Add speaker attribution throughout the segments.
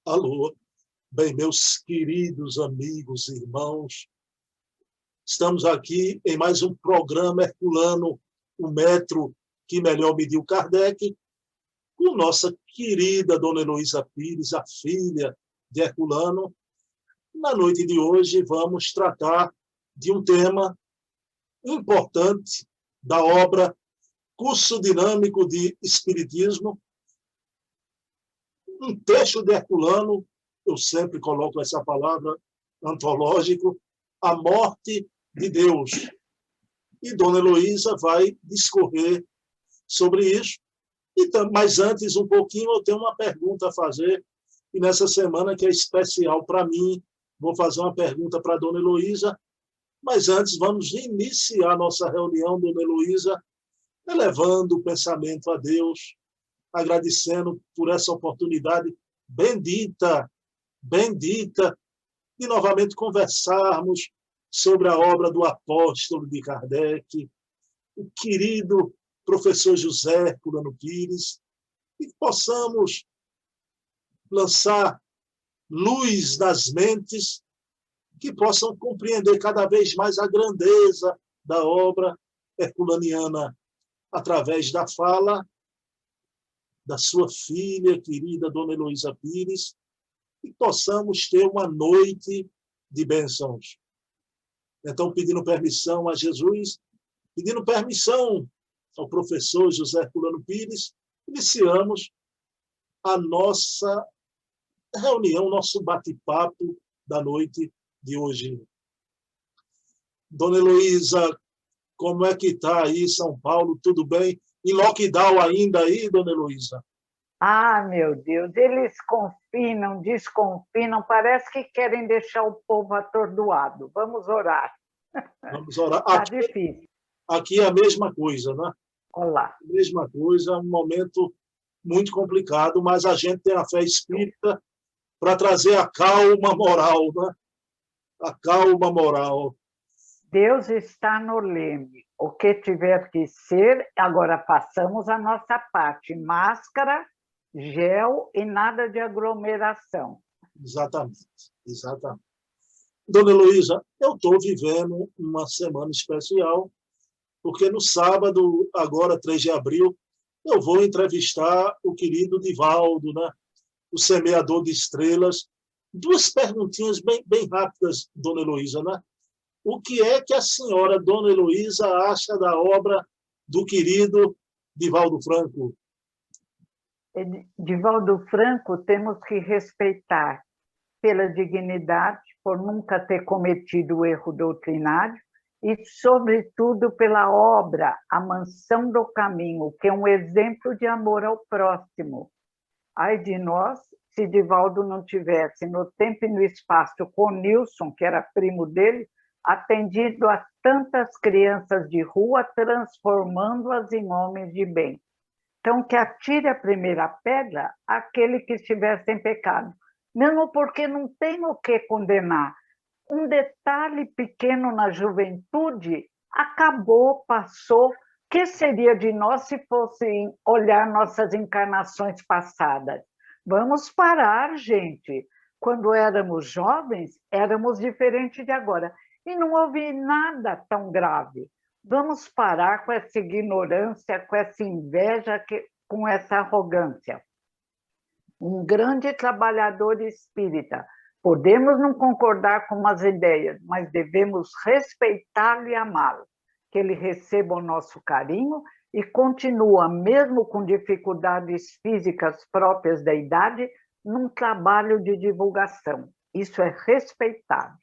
Speaker 1: Alô, bem, meus queridos amigos e irmãos, estamos aqui em mais um programa herculano, o metro que melhor mediu Kardec, com nossa querida Dona Heloísa Pires, a filha de Herculano. Na noite de hoje vamos tratar de um tema importante da obra Curso Dinâmico de Espiritismo, um texto de Herculano, eu sempre coloco essa palavra, antológico, a morte de Deus. E Dona Heloísa vai discorrer sobre isso. Mas antes, um pouquinho, eu tenho uma pergunta a fazer, e nessa semana, que é especial para mim, vou fazer uma pergunta para a Dona Heloísa, mas antes vamos iniciar nossa reunião, Dona Heloísa, elevando o pensamento a Deus, agradecendo por essa oportunidade bendita, bendita, de novamente conversarmos sobre a obra do apóstolo de Kardec, o querido professor José Herculano Pires, e que possamos lançar luz nas mentes que possam compreender cada vez mais a grandeza da obra herculaniana através da fala da sua filha querida Dona Heloísa Pires, e possamos ter uma noite de bênçãos. Então, pedindo permissão a Jesus, pedindo permissão ao professor José Herculano Pires, iniciamos a nossa reunião, nosso bate-papo da noite de hoje. Dona Heloísa, como é que está aí São Paulo? Tudo bem? Em lockdown ainda aí, Dona Heloísa?
Speaker 2: Ah, meu Deus, eles confinam, desconfinam, parece que querem deixar o povo atordoado. Vamos orar.
Speaker 1: Vamos orar.
Speaker 2: Está difícil.
Speaker 1: Aqui é a mesma coisa, né?
Speaker 2: Olá.
Speaker 1: Mesma coisa, um momento muito complicado, mas a gente tem a fé espírita para trazer a calma moral, né? A calma moral.
Speaker 2: Deus está no leme. O que tiver que ser, agora façamos a nossa parte. Máscara, gel e nada de aglomeração.
Speaker 1: Exatamente, exatamente. Dona Heloísa, eu estou vivendo uma semana especial, porque no sábado, agora 3 de abril, eu vou entrevistar o querido Divaldo, né? O semeador de estrelas. Duas perguntinhas bem rápidas, Dona Heloísa, né? O que é que a senhora, Dona Heloísa, acha da obra do querido Divaldo Franco?
Speaker 2: Divaldo Franco temos que respeitar pela dignidade, por nunca ter cometido o erro doutrinário, e, sobretudo, pela obra A Mansão do Caminho, que é um exemplo de amor ao próximo. Ai de nós, se Divaldo não tivesse, no tempo e no espaço, com Nilson, que era primo dele, atendido a tantas crianças de rua, transformando-as em homens de bem. Então, que atire a primeira pedra aquele que estiver sem pecado, mesmo porque não tem o que condenar. Um detalhe pequeno na juventude acabou, passou. O que seria de nós se fossem olhar nossas encarnações passadas? Vamos parar, gente. Quando éramos jovens, éramos diferentes de agora. E não houve nada tão grave. Vamos parar com essa ignorância, com essa inveja, com essa arrogância. Um grande trabalhador espírita. Podemos não concordar com as ideias, mas devemos respeitá-lo e amá-lo. Que ele receba o nosso carinho e continua, mesmo com dificuldades físicas próprias da idade, num trabalho de divulgação. Isso é respeitável.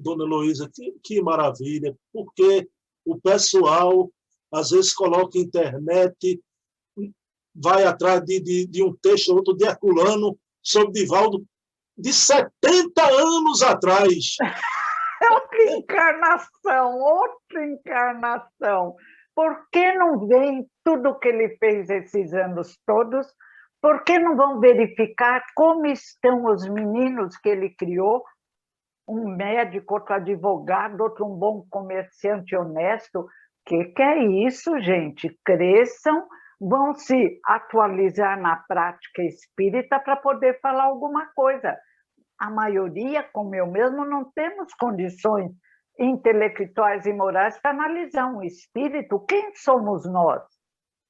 Speaker 1: Dona Heloísa, que maravilha, porque o pessoal às vezes coloca internet, vai atrás de um texto, outro de Herculano, sobre Divaldo, de 70 anos atrás.
Speaker 2: Outra encarnação, outra encarnação. Por que não veem tudo o que ele fez esses anos todos? Por que não vão verificar como estão os meninos que ele criou? Um médico, outro advogado, outro um bom comerciante honesto. Que é isso, gente? Cresçam, vão se atualizar na prática espírita para poder falar alguma coisa. A maioria, como eu mesmo, não temos condições intelectuais e morais para analisar um espírito. Quem somos nós?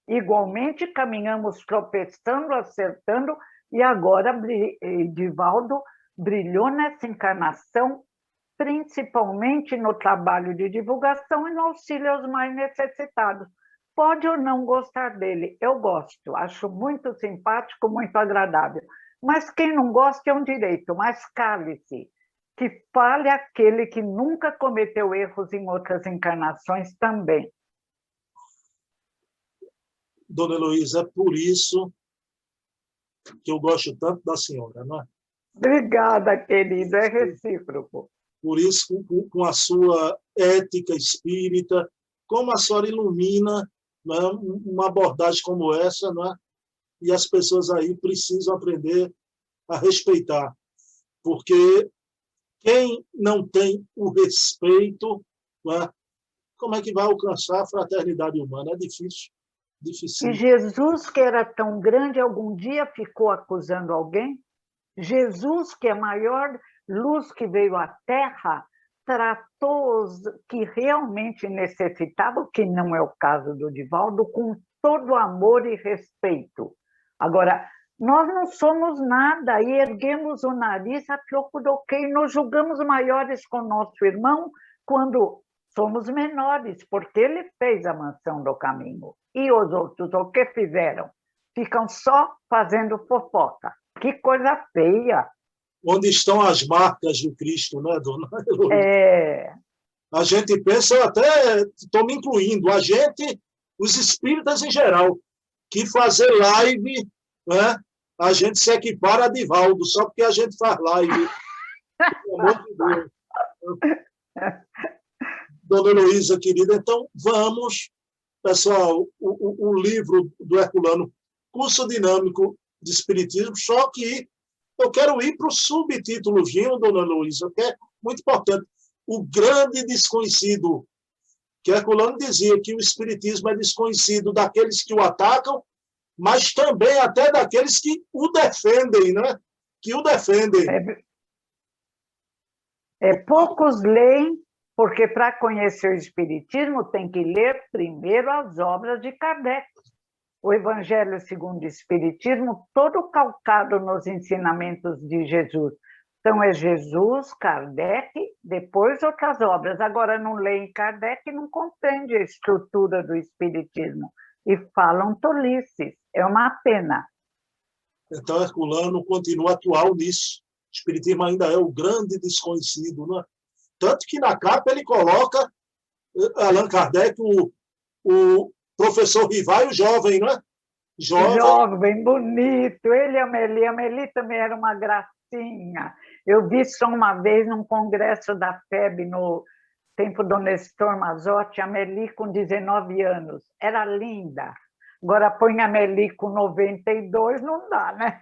Speaker 2: Igualmente, caminhamos tropeçando, acertando, e agora Divaldo brilhou nessa encarnação, principalmente no trabalho de divulgação e no auxílio aos mais necessitados. Pode ou não gostar dele, eu gosto, acho muito simpático, muito agradável. Mas quem não gosta é um direito, mas cale-se, que fale aquele que nunca cometeu erros em outras encarnações também.
Speaker 1: Dona Heloísa, é por isso que eu gosto tanto da senhora, não é?
Speaker 2: Obrigada, querido, é recíproco.
Speaker 1: Por isso, com a sua ética espírita, como a senhora ilumina, não é, uma abordagem como essa, não é? E as pessoas aí precisam aprender a respeitar, porque quem não tem o respeito, não é? Como é que vai alcançar a fraternidade humana? É difícil, difícil.
Speaker 2: E Jesus, que era tão grande, algum dia ficou acusando alguém? Jesus, que é a maior luz que veio à Terra, tratou os que realmente necessitavam, que não é o caso do Divaldo, com todo amor e respeito. Agora, nós não somos nada e erguemos o nariz a troco do quê? Nos julgamos maiores com nosso irmão quando somos menores, porque ele fez a mansão do caminho. E os outros, o que fizeram? Ficam só fazendo fofoca. Que coisa feia.
Speaker 1: Onde estão as marcas do Cristo, né, dona Heloísa?
Speaker 2: É.
Speaker 1: A gente pensa, eu até estou me incluindo, a gente, os espíritas em geral, que fazer live, né, a gente se equipara a Divaldo, só porque a gente faz live. Pelo amor de Deus. Dona Heloísa, querida, então vamos, pessoal, o livro do Herculano, Curso Dinâmico de Espiritismo, só que eu quero ir para o subtítulozinho, dona Heloísa, que é muito importante. O grande desconhecido, que Herculano dizia que o Espiritismo é desconhecido daqueles que o atacam, mas também até daqueles que o defendem, né? Que o defendem.
Speaker 2: Poucos leem, porque para conhecer o Espiritismo tem que ler primeiro as obras de Kardec. O Evangelho segundo o Espiritismo, todo calcado nos ensinamentos de Jesus. Então, é Jesus, Kardec, depois outras obras. Agora, não leem Kardec e não compreende a estrutura do Espiritismo. E falam tolices. É uma pena.
Speaker 1: Então, Herculano continua atual nisso. O Espiritismo ainda é o grande desconhecido, né? Tanto que na capa ele coloca Allan Kardec, o professor Rivaio jovem, não é?
Speaker 2: Jovem, bonito. Ele e a Meli também era uma gracinha. Eu vi só uma vez num congresso da FEB, no tempo do Nestor Mazotti, a Meli com 19 anos. Era linda. Agora põe a Meli com 92, não dá, né?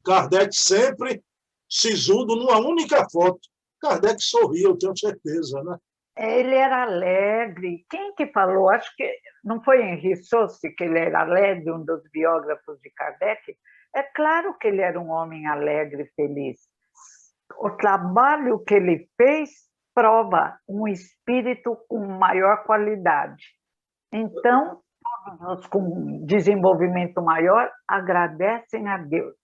Speaker 1: Kardec sempre sisudo numa única foto. Kardec sorria, eu tenho certeza, né?
Speaker 2: Ele era alegre. Quem que falou? Acho que não foi Henri Sauce que ele era alegre, um dos biógrafos de Kardec? É claro que ele era um homem alegre e feliz. O trabalho que ele fez prova um espírito com maior qualidade. Então, todos com desenvolvimento maior agradecem a Deus.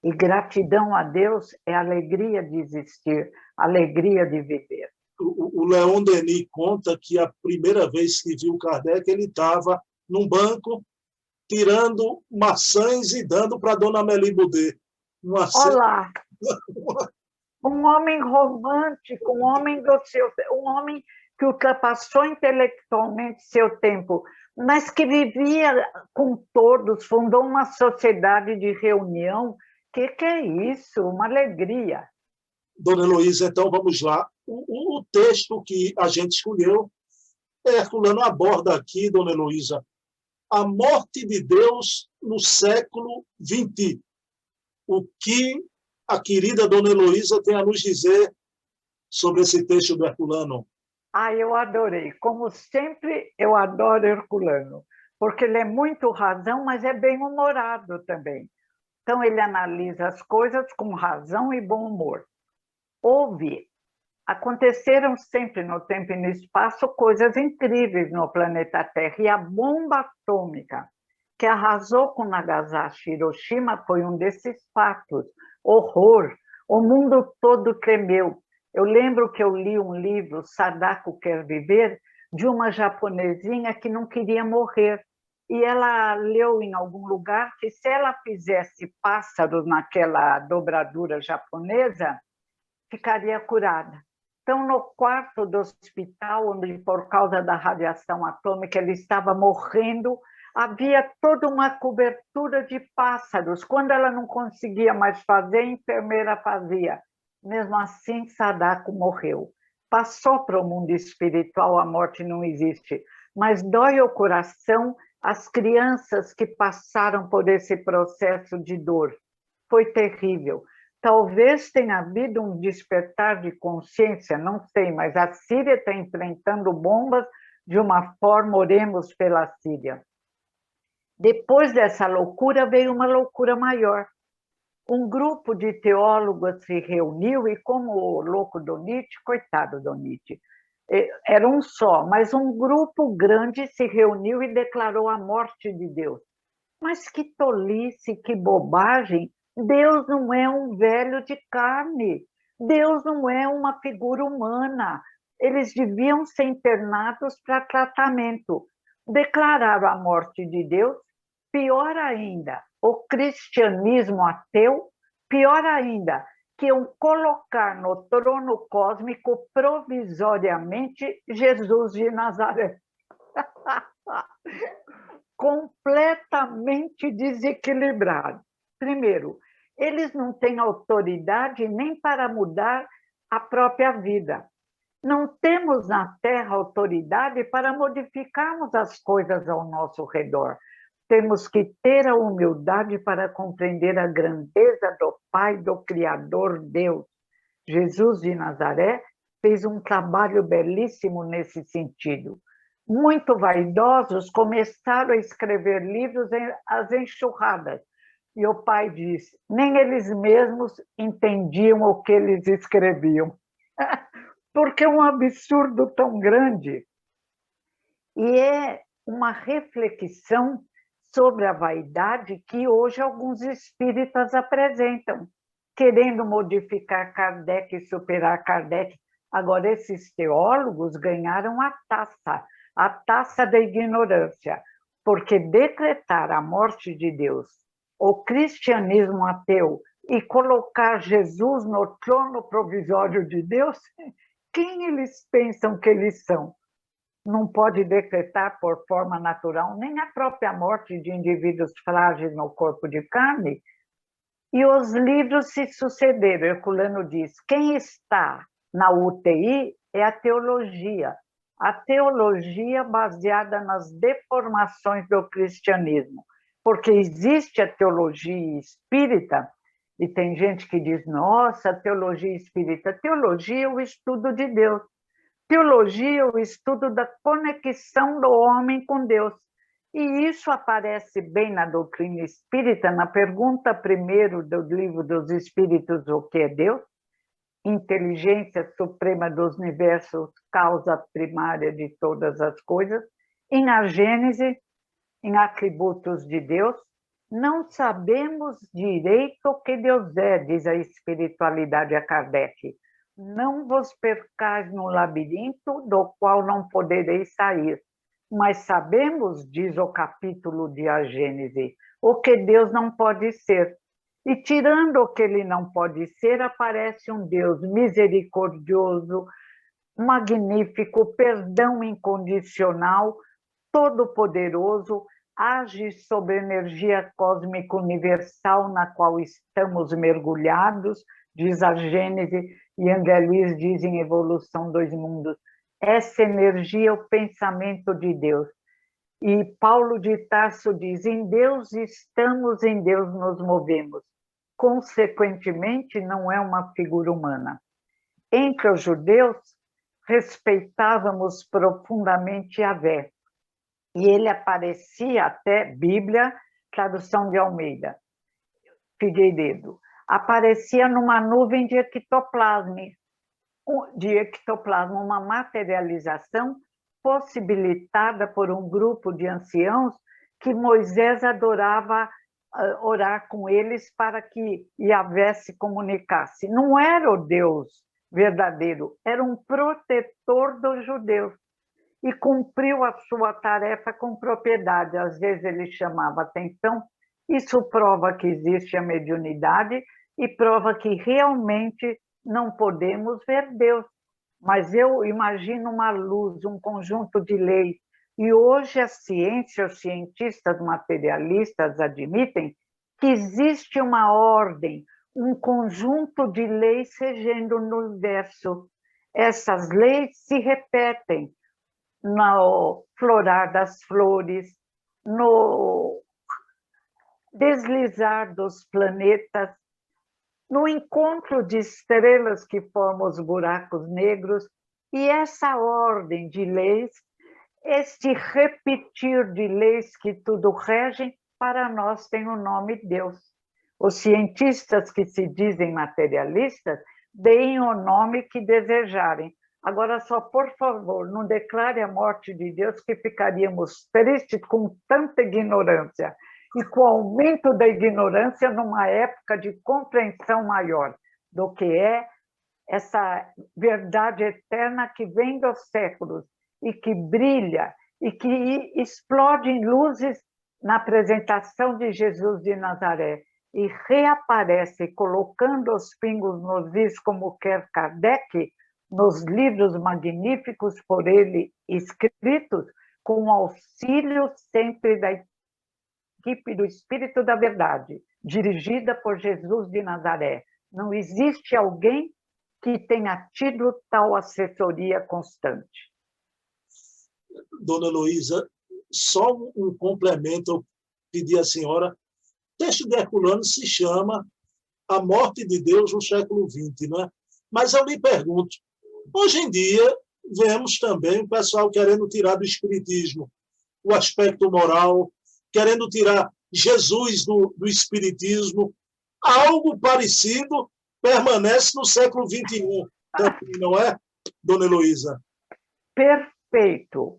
Speaker 2: E gratidão a Deus é alegria de existir, alegria de viver.
Speaker 1: O Leon Denis conta que a primeira vez que viu Kardec, ele estava num banco tirando maçãs e dando para a dona Amélie Boudet.
Speaker 2: Olá! Um homem romântico, um homem que ultrapassou intelectualmente seu tempo, mas que vivia com todos, fundou uma sociedade de reunião. Que é isso? Uma alegria.
Speaker 1: Dona Heloísa, então vamos lá. O texto que a gente escolheu, Herculano aborda aqui, Dona Heloísa, a morte de Deus no século XX. O que a querida Dona Heloísa tem a nos dizer sobre esse texto do Herculano?
Speaker 2: Ah, eu adorei. Como sempre, eu adoro Herculano, porque ele é muito razão, mas é bem-humorado também. Então, ele analisa as coisas com razão e bom humor. Aconteceram sempre no tempo e no espaço coisas incríveis no planeta Terra, e a bomba atômica que arrasou com Nagasaki e Hiroshima foi um desses fatos. Horror! O mundo todo tremeu. Eu lembro que eu li um livro, Sadako Quer Viver, de uma japonesinha que não queria morrer. E ela leu em algum lugar que se ela fizesse pássaros naquela dobradura japonesa, ficaria curada. Então, no quarto do hospital, onde por causa da radiação atômica ele estava morrendo, havia toda uma cobertura de pássaros. Quando ela não conseguia mais fazer, a enfermeira fazia. Mesmo assim, Sadako morreu. Passou para o mundo espiritual, a morte não existe. Mas dói o coração as crianças que passaram por esse processo de dor. Foi terrível. Talvez tenha havido um despertar de consciência, não sei, mas a Síria está enfrentando bombas de uma forma, oremos pela Síria. Depois dessa loucura veio uma loucura maior. Um grupo de teólogos se reuniu e, como o louco do Nietzsche, coitado do Nietzsche, era um só, mas um grupo grande se reuniu e declarou a morte de Deus. Mas que tolice, que bobagem! Deus não é um velho de carne, Deus não é uma figura humana. Eles deviam ser internados para tratamento. Declararam a morte de Deus, pior ainda, o cristianismo ateu, pior ainda, que iam colocar no trono cósmico provisoriamente Jesus de Nazaré. Completamente desequilibrado. Primeiro, eles não têm autoridade nem para mudar a própria vida. Não temos na Terra autoridade para modificarmos as coisas ao nosso redor. Temos que ter a humildade para compreender a grandeza do Pai, do Criador Deus. Jesus de Nazaré fez um trabalho belíssimo nesse sentido. Muito vaidosos, começaram a escrever livros às enxurradas. E o pai disse, nem eles mesmos entendiam o que eles escreviam. Porque é um absurdo tão grande. E é uma reflexão sobre a vaidade que hoje alguns espíritas apresentam, querendo modificar Kardec e superar Kardec. Agora, esses teólogos ganharam a taça da ignorância, porque decretar a morte de Deus, o cristianismo ateu e colocar Jesus no trono provisório de Deus, quem eles pensam que eles são? Não pode decretar por forma natural nem a própria morte de indivíduos frágeis no corpo de carne. E os livros se sucederam. Herculano diz, quem está na UTI é a teologia baseada nas deformações do cristianismo, porque existe a teologia espírita, e tem gente que diz, nossa, teologia espírita. Teologia é o estudo de Deus. Teologia é o estudo da conexão do homem com Deus. E isso aparece bem na doutrina espírita, na pergunta primeiro do livro dos Espíritos, o que é Deus? Inteligência suprema dos universos, causa primária de todas as coisas. Em A Gênese, em Atributos de Deus, não sabemos direito o que Deus é, diz a espiritualidade a Kardec. Não vos percais no labirinto do qual não podereis sair. Mas sabemos, diz o capítulo de A Gênese, o que Deus não pode ser. E tirando o que ele não pode ser, aparece um Deus misericordioso, magnífico, perdão incondicional, todo-poderoso, age sobre a energia cósmica universal na qual estamos mergulhados, diz a Gênese, e André Luiz diz em Evolução dos Mundos. Essa energia é o pensamento de Deus. E Paulo de Tarso diz, em Deus estamos, em Deus nos movemos. Consequentemente, não é uma figura humana. Entre os judeus, respeitávamos profundamente Yahvé. E ele aparecia até, Bíblia, tradução de Almeida, Figueiredo, aparecia numa nuvem de ectoplasma, uma materialização possibilitada por um grupo de anciãos que Moisés adorava orar com eles para que Yahvé se comunicasse. Não era o Deus verdadeiro, era um protetor dos judeus e cumpriu a sua tarefa com propriedade. Às vezes ele chamava atenção. Isso prova que existe a mediunidade e prova que realmente não podemos ver Deus. Mas eu imagino uma luz, um conjunto de leis. E hoje a ciência, os cientistas materialistas admitem que existe uma ordem, um conjunto de leis regendo no universo. Essas leis se repetem no florar das flores, no deslizar dos planetas, no encontro de estrelas que formam os buracos negros, e essa ordem de leis, este repetir de leis que tudo regem, para nós tem o nome Deus. Os cientistas que se dizem materialistas, deem o nome que desejarem. Agora, só por favor, não declare a morte de Deus, que ficaríamos tristes com tanta ignorância. E com o aumento da ignorância numa época de compreensão maior do que é essa verdade eterna que vem dos séculos e que brilha e que explode em luzes na apresentação de Jesus de Nazaré e reaparece colocando os pingos nos is, como quer Kardec, nos livros magníficos por ele escritos, com auxílio sempre da equipe do Espírito da Verdade, dirigida por Jesus de Nazaré. Não existe alguém que tenha tido tal assessoria constante.
Speaker 1: Dona Heloísa, só um complemento, eu pedi à senhora. O texto de Herculano se chama A Morte de Deus no século XX, não é? Mas eu me pergunto, hoje em dia, vemos também o pessoal querendo tirar do espiritismo o aspecto moral, querendo tirar Jesus do espiritismo. Algo parecido permanece no século XXI, não é, Dona Heloísa?
Speaker 2: Perfeito.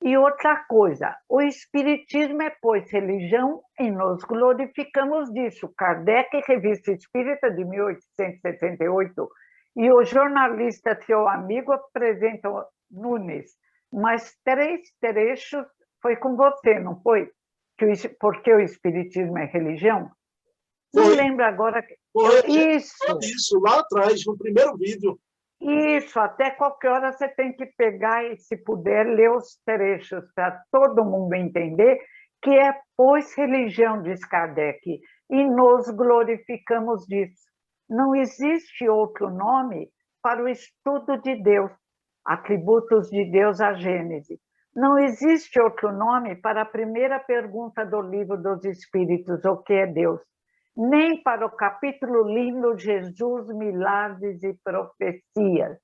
Speaker 2: E outra coisa, o espiritismo é, pois, religião e nos glorificamos disso. Kardec, Revista Espírita, de 1868, e o jornalista seu amigo apresenta Nunes, mas 3 trechos foi com você, não foi? Porque o espiritismo é religião? Não lembro agora.
Speaker 1: Isso, lá atrás, no primeiro vídeo.
Speaker 2: Isso, até qualquer hora você tem que pegar e, se puder, ler os trechos para todo mundo entender que é, pois, religião, diz Kardec, e nos glorificamos disso. Não existe outro nome para o estudo de Deus, atributos de Deus à Gênese. Não existe outro nome para a primeira pergunta do Livro dos Espíritos, o que é Deus. Nem para o capítulo lindo Jesus, Milagres e Profecias.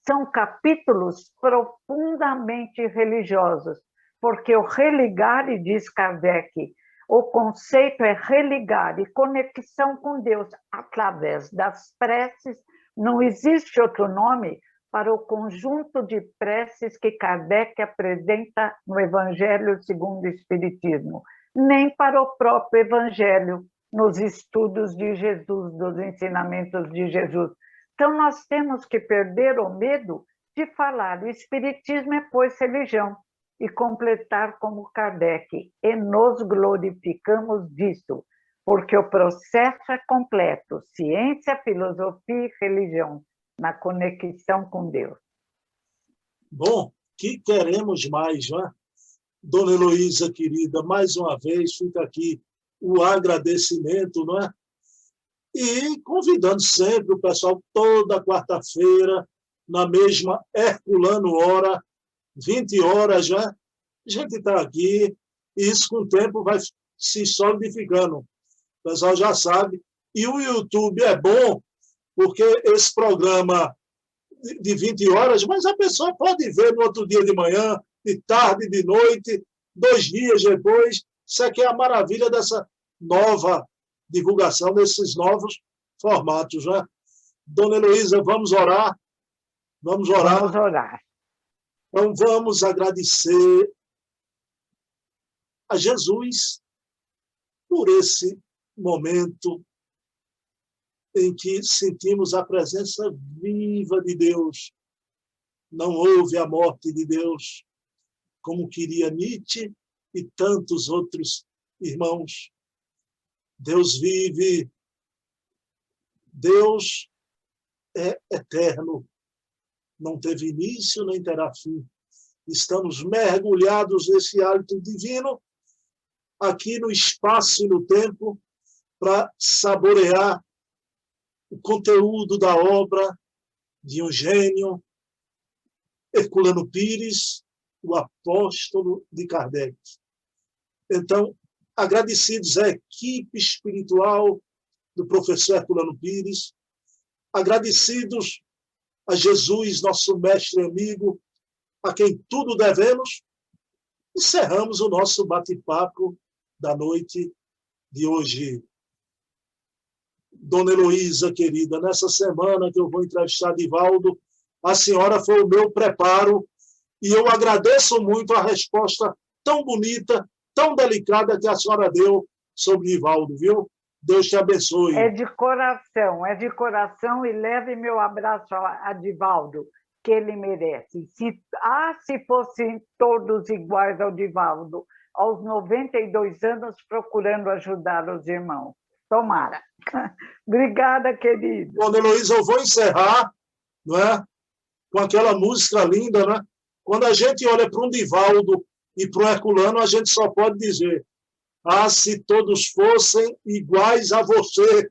Speaker 2: São capítulos profundamente religiosos, porque o religar, e diz Kardec, o conceito é religar e conexão com Deus através das preces. Não existe outro nome para o conjunto de preces que Kardec apresenta no Evangelho segundo o Espiritismo, nem para o próprio Evangelho, nos estudos de Jesus, dos ensinamentos de Jesus. Então, nós temos que perder o medo de falar. O Espiritismo é, pois, religião. E completar como Kardec. E nos glorificamos disso, porque o processo é completo. Ciência, filosofia e religião, na conexão com Deus.
Speaker 1: Bom, que queremos mais, não é? Dona Heloísa, querida, mais uma vez, fica aqui o agradecimento, não é? E convidando sempre o pessoal, toda quarta-feira, na mesma Herculano hora, 20 horas já, a gente está aqui, e isso com o tempo vai se solidificando. O pessoal já sabe. E o YouTube é bom, porque esse programa de 20 horas, mas a pessoa pode ver no outro dia de manhã, de tarde, de noite, 2 dias depois. Isso aqui é a maravilha dessa nova divulgação, desses novos formatos, né? Dona Heloísa, vamos orar? Vamos orar.
Speaker 2: Vamos orar.
Speaker 1: Então, vamos agradecer a Jesus por esse momento em que sentimos a presença viva de Deus. Não houve a morte de Deus, como queria Nietzsche e tantos outros irmãos. Deus vive. Deus é eterno. Não teve início nem terá fim. Estamos mergulhados nesse hálito divino, aqui no espaço e no tempo, para saborear o conteúdo da obra de um gênio, Herculano Pires, o apóstolo de Kardec. Então, agradecidos à equipe espiritual do professor Herculano Pires, agradecidos a Jesus, nosso mestre e amigo, a quem tudo devemos, encerramos o nosso bate-papo da noite de hoje. Dona Heloísa, querida, nessa semana que eu vou entrevistar Divaldo, a senhora foi o meu preparo e eu agradeço muito a resposta tão bonita, tão delicada que a senhora deu sobre Divaldo, viu? Deus te abençoe.
Speaker 2: É de coração e leve meu abraço a Divaldo, que ele merece. Se fossem todos iguais ao Divaldo, aos 92 anos, procurando ajudar os irmãos. Tomara. Obrigada, querido.
Speaker 1: Dona Heloísa, eu vou encerrar, não é? Com aquela música linda, né? Quando a gente olha para um Divaldo e para um Herculano, a gente só pode dizer: se todos fossem iguais a você.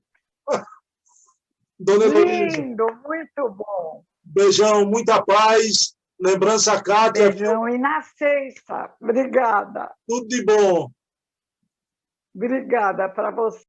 Speaker 1: Dona Heloísa.
Speaker 2: Lindo, muito bom.
Speaker 1: Beijão, muita paz. Lembrança, Cátia.
Speaker 2: Beijão e na sexta. Obrigada.
Speaker 1: Tudo de bom.
Speaker 2: Obrigada para você.